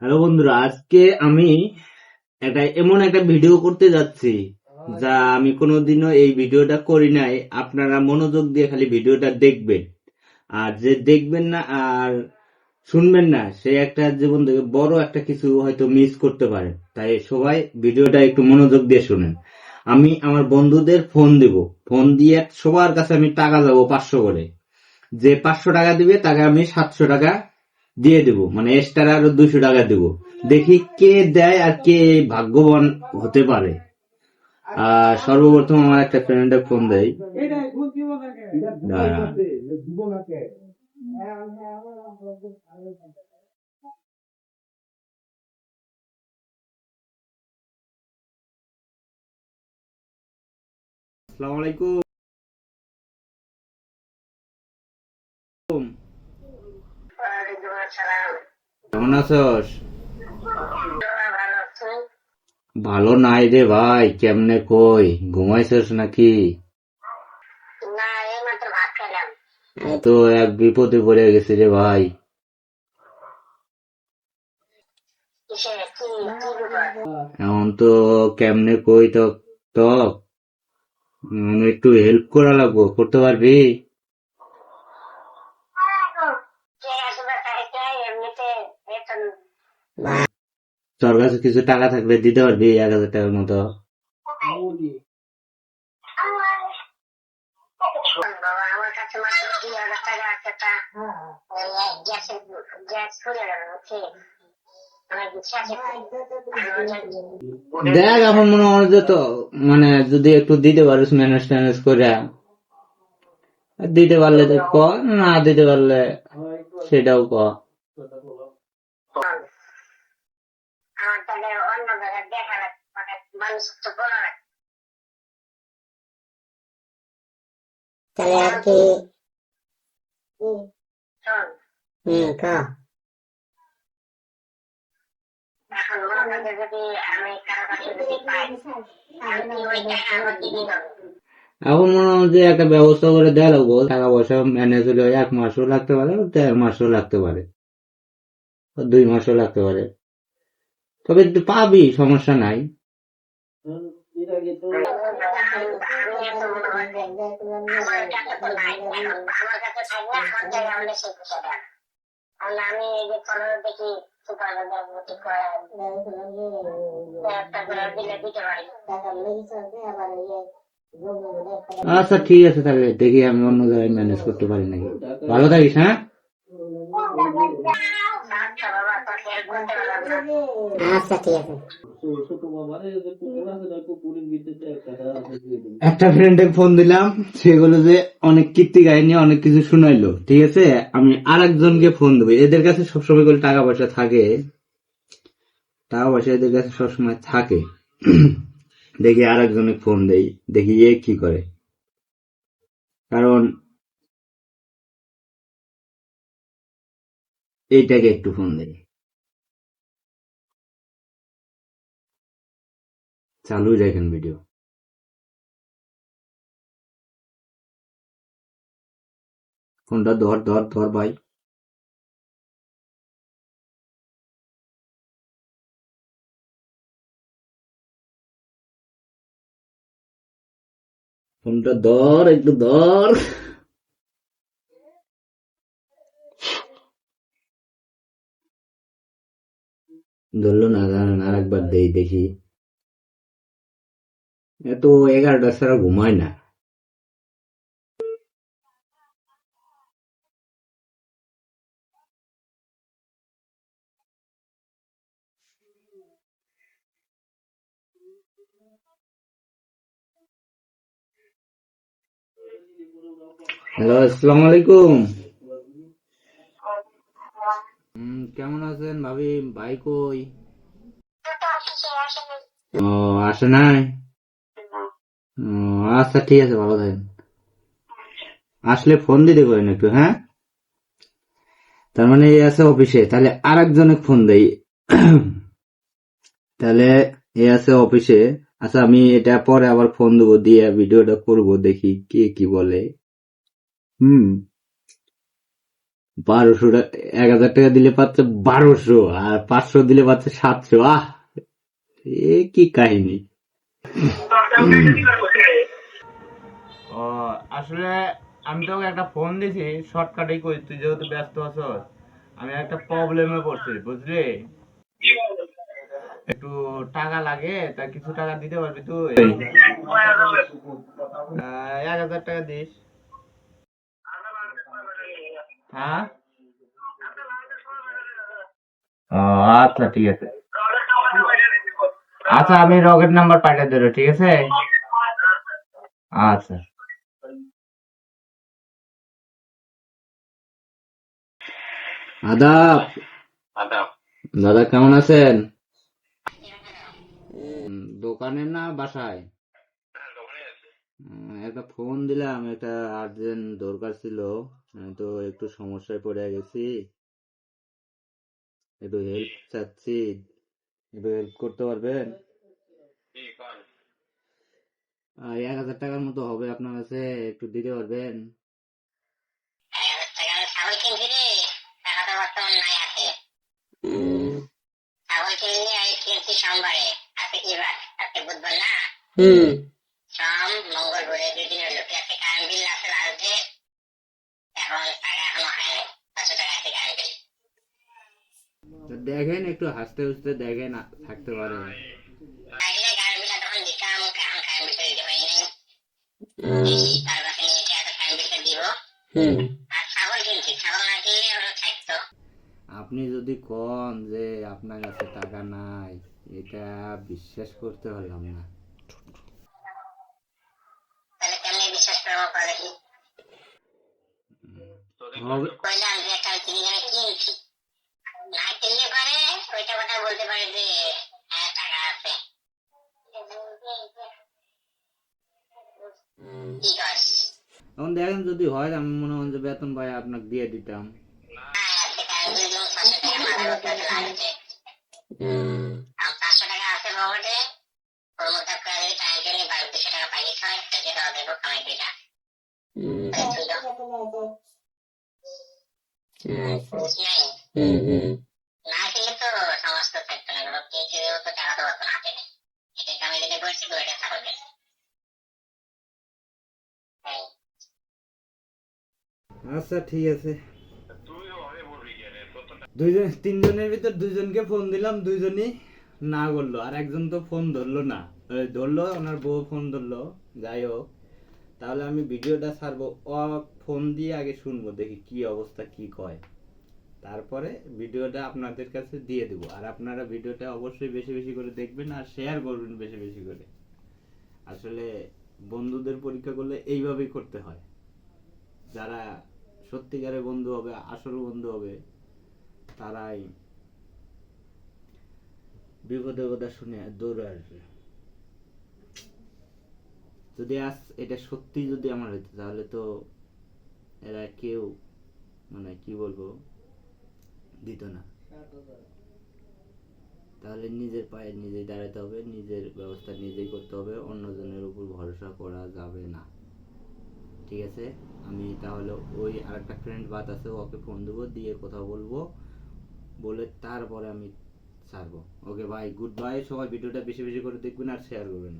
Hello বন্ধুরা, আজকে আমি এমন একটা ভিডিও করতে যাচ্ছি যা আমি কোনোদিনও এই ভিডিওটা করি নাই। আপনারা মনোযোগ দিয়ে খালি ভিডিওটা দেখবেন, আর যে দেখবেন না আর শুনবেন না সে একটা জীবন থেকে বড় একটা কিছু হয়তো মিস করতে পারে। তাই সবাই ভিডিওটা একটু মনোযোগ দিয়ে শুনেন। আমি আমার বন্ধুদের ফোন দিব, ফোন দিয়ে সবার কাছে আমি টাকা যাবো 500 করে। যে 500 টাকা দিবে তাকে আমি 700 টাকা দিয়ে দেব, মানে এক্সট্রা আরো 200 টাকা দেব। দেখি কে দেয় আর কে ভাগ্যবান হতে পারে। সর্বপ্রথম আমার একটা ফ্রেন্ডের ফোন দেয়। দাঁড়া। আসসালামু আলাইকুম। কেমন আছোস? ভালো নাই রে ভাই, কেমনে কই, ঘুমাইছস নাকি? তো এক বিপদে পড়ে গেছে রে ভাই। এখন তো কেমনে কই তো, তো একটু হেল্প করা লাগবো, করতে পারবি? তোর কাছে কিছু টাকা থাকলে দিতে পারবি 1000 টাকার মতো? দেখ এখন মনে হয় যে তো, মানে যদি একটু দিতে পারিস ম্যানেজ ট্যানেজ করে, দিতে পারলে তো ক, না দিতে পারলে সেটাও ক। তাহলে আর কি ক এখন মনে হয় যে একটা ব্যবস্থা করে দেওয়া লাগবো, টাকা পয়সা ম্যানেজ হলে 1 মাসও লাগতে পারে, 1.5 মাসও লাগতে পারে, 2 মাসও লাগতে পারে, তবে তুই পাবি, সমস্যা নাই। আচ্ছা ঠিক আছে, তাহলে দেখি আমি অন্য জায়গায় ম্যানেজ করতে পারি নাকি। ভালো থাকিস, হ্যাঁ? আচ্ছা ঠিক আছে। একটা ফ্রেন্ডে ফোন দিলাম, সেগুলো যে অনেক কীর্তি কাহিনী অনেক কিছু শুনাইলো, ঠিক আছে। আমি আর একজনকে ফোন দেবো, এদের কাছে সবসময় করে টাকা পয়সা থাকে, টাকা পয়সা এদের কাছে সবসময় থাকে। দেখি আর একজনে ফোন দেই, দেখি এ কি করে। কারণ এইটাকে একটু ফোন দেই, চালু দেখেন ভিডিও। ফোনটা ধর ধর ধর ভাই। ফোনটা ধর, একটু ধর। ধরলো না, জানেন, আর একবার দেই দেখি। এত 11টা ছাড়া ঘুমায় না। হ্যালো, আসসালামু আলাইকুম। কেমন আছেন ভাবি? ভাই কই? ও, আসে নাই? ও, আচ্ছা ঠিক আছে, ভালো থাকেন। আসলে ফোন দিতে পারেন একটু, হ্যাঁ? তার মানে এই আছে অফিসে, তাহলে আর একজনে ফোন দেই। তাহলে এ আছে অফিসে। আচ্ছা, আমি এটা পরে আবার ফোন দেবো, দিয়ে ভিডিওটা করব, দেখি কে কি বলে। হুম। 1200 1000 টাকা দিলে পাচ্ছে 1200, আর 500 দিলে পাচ্ছে 700। এ কি কাহিনী! ও, আসলে আমি তোকে একটা ফোন দিছি, শর্টকাটেই কই, তুই যেহেতু ব্যস্ত আছস। আমি একটা প্রবলেমে পড়ছি, বুঝলি? একটু টাকা লাগে, তা কিছু টাকা দিতে পারবি তুই? 1000 টাকা দিস। হ্যাঁ, ও, আচ্ছা ঠিক আছে। আচ্ছা, আমি রকেট নাম্বার পাঠিয়ে দেবো, ঠিক আছে? আচ্ছা। আদাব। দাদা, কেমন আছেন? দোকানে না বাসায়? একটা ফোন দিলাম, একটা আর্জেন্ট দরকার ছিল। আমি তো একটু সমস্যায় পড়ে গেছি, একটু হেল্প চাচ্ছি। একটু হেল্প করতে পারবেন? 1000 টাকার মতো হবে আপনার কাছে, একটু দিতে পারবেন? ছাগল কিনছি রে, টাকা তো বর্তমান নাই হাতে। ছাগল কিনলে আমি কিনছি সোমবারে, আজকে কি বার? আজকে বুধবার না? সোম মঙ্গল বুধ এই 2 দিন হলো। আজকে কারেন্ট বিল আছে আসবে, এখন টাকা এখনো হয়নি। 500 টাকা আছে কারেন্ট বিল। তো দেখেন, একটু হাসতে হুসতে দেখেন, থাকতে পারে। তাইলে কারেন্ট বিলটা তখন দিতাম, এখন কারেন্ট বিলটা দিতে পারি নাই। এই তার কাছে নিয়ে এসে এত কারেন্ট বিলটা দিব। আর ছাগল কিনছি, ছাগল না কিনলে ওরা থাকতো। আপনি যদি কন যে আপনার কাছে টাকা নাই, এটা বিশ্বাস করতে পারলাম না। তাহলে কেমনে বিশ্বাস করবো কও দেখি? হবে। কইলাম যে একটা জিনিস আমি কিনছি, না কিনলে পারে ওইটা কথা বলতে পারে যে হ্যাঁ টাকা আছে। কি কস? এখন দেখেন, যদি হয়, আমি মনে হয় যে বেতন পাই আপনাকে দিয়ে দিতাম। হ্যাঁ, আজকে কারেন্ট বিল দিন 500 টাকা মাথা করতে লাগছে। আর 500 টাকা আছে পকেটে, ওর মধ্যে করে যদি কারেন্ট বিল 1200 টাকা পাইতে হয়, যেটা দেখো কামাই দুইটা। না কিনলে তো সমস্ত থাকতো না, ধরো কিনছে তো টাকা তো অত হাতে নেই। এটা আমি যেটা করছি তো এটা ছাগল গেছে। আচ্ছা ঠিক আছে। দুইজন তিনজনের ভিতর দুইজনকে ফোন দিলাম, দুইজনই না করলো, আর একজন তো ফোন ধরলো না। ধরলো, ওনার বউ ফোন ধরলো। যাই হোক, তাহলে আমি ভিডিওটা ছাড়বো। ও ফোন দিয়ে আগে শুনবো, দেখি কি অবস্থা, কি কয়। তারপরে ভিডিওটা আপনাদের কাছে দিয়ে দেবো। আর আপনারা ভিডিওটা অবশ্যই বেশি বেশি করে দেখবেন আর শেয়ার করবেন বেশি বেশি করে। আসলে বন্ধুদের পরীক্ষা করলে এইভাবেই করতে হয়। যারা সত্যিকারের বন্ধু হবে, আসল বন্ধু হবে, তারাই বিপদের কথা শুনে দৌড়ে আসবে। যদি আজ এটা সত্যি যদি আমার হইতো, তাহলে তো এরা কেউ, মানে কি বলবো, দিত না। তাহলে নিজের পায়ে নিজেই দাঁড়াতে হবে, নিজের ব্যবস্থা নিজেই করতে হবে, অন্যজনের উপর ভরসা করা যাবে না। ঠিক আছে? আমি তাহলে ওই আরেকটা ফ্রেন্ড বাদ আছে, ওকে ফোন দেবো, দিয়ে কথা বলবো, বলে তারপরে আমি ছাড়বো। ওকে ভাই, গুড বাই। সবাই ভিডিওটা বেশি বেশি করে দেখবেন আর শেয়ার করবেন।